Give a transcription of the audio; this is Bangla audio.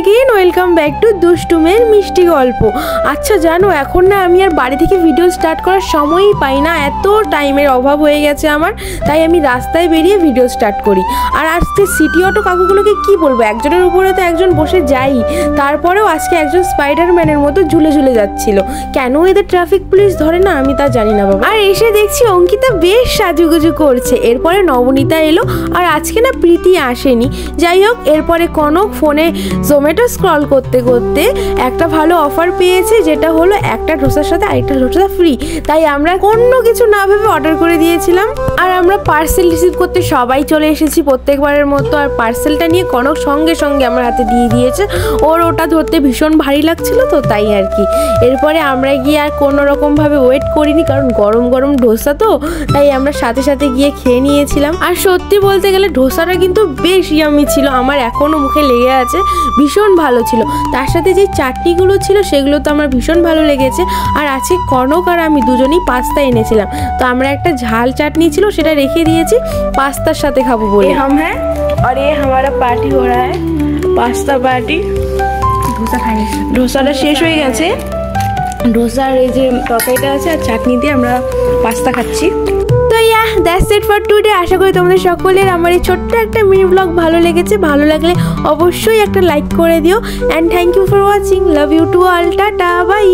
अगेन वेलकम बैक टू दुष्टुमेर मिष्टि गल्प। अच्छा जानो এখন না আমি আর বাড়ি থেকে ভিডিও স্টার্ট করার সময়ই পাই না, এত টাইমের অভাব হয়ে গেছে আমার, তাই আমি রাস্তায় বেরিয়ে ভিডিও স্টার্ট করি। আর আজকে সিটি অটো কাকুগুলোকে কি বলবো, একজনের উপরে তো একজন বসে যাই, তারপরেও আজকে একজন স্পাইডারম্যানের মতো ঝুলে ঝুলে যাচ্ছিল। কেন এদের ট্রাফিক পুলিশ ধরে না আমি তা জানি না বাবা। আর এসে দেখছি অঙ্কিতা বেশ সাজুগুজু করছে, এরপরে নবনীতা এলো, আর আজকে না প্রীতি আসেনি। যাই হোক, এরপরে কনক ফোনে জোম্যাটো স্ক্রল করতে করতে একটা ভালো অফার পেয়েছে, যেটা হলো একটা ডোসার সাথে আরেকটা ডোসা ফ্রি। তাই আমরা অন্য কিছু না ভেবে অর্ডার করে দিয়েছিলাম। আর আমরা পার্সেল রিসিভ করতে সবাই চলে এসেছি প্রত্যেকবারের মতো। আর পার্সেলটা নিয়ে কনক সঙ্গে সঙ্গে আমার হাতে দিয়ে দিয়েছে, ওর ওটা ধরতে ভীষণ ভারী লাগছিল তো তাই আর কি। এরপরে আমরা গিয়ে আর কোনো রকমভাবে ওয়েট করিনি, কারণ গরম গরম ডোসা তো, তাই আমরা সাথে সাথে গিয়ে খেয়ে নিয়েছিলাম। আর সত্যি বলতে গেলে ডোসাটা কিন্তু বেশ ইয়ামি ছিল, আমার এখনও মুখে লেগে আছে, ভীষণ ভালো ছিল। তার সাথে যে চাটনিগুলো ছিল সেগুলো তো আমার ভীষণ ভালো লেগেছে। আর আজকে কনক আর আমি দুজনেই পাস্তা এনেছিলাম, তো আমরা একটা ঝাল চাটনি ছিল সেটা রেখে দিয়েছি পাস্তার সাথে খাবো বলে। हम हैं और ये हमारा पार्टी हो रहा है, पास्ता पार्टी। ডোসাটা শেষ হয়ে গেছে, ডোসার এই যে তরকারিটা আছে আর চাটনি দিয়ে আমরা পাস্তা খাচ্ছি। তো দ্যাটস ইট ফর টুডে। আশা করি তোমাদের সকলের আমার এই ছোট্ট একটা মিনি ব্লগ ভালো লেগেছে। ভালো লাগলে অবশ্যই একটা লাইক করে দিও। And thank you for watching. Love you to all, tata by.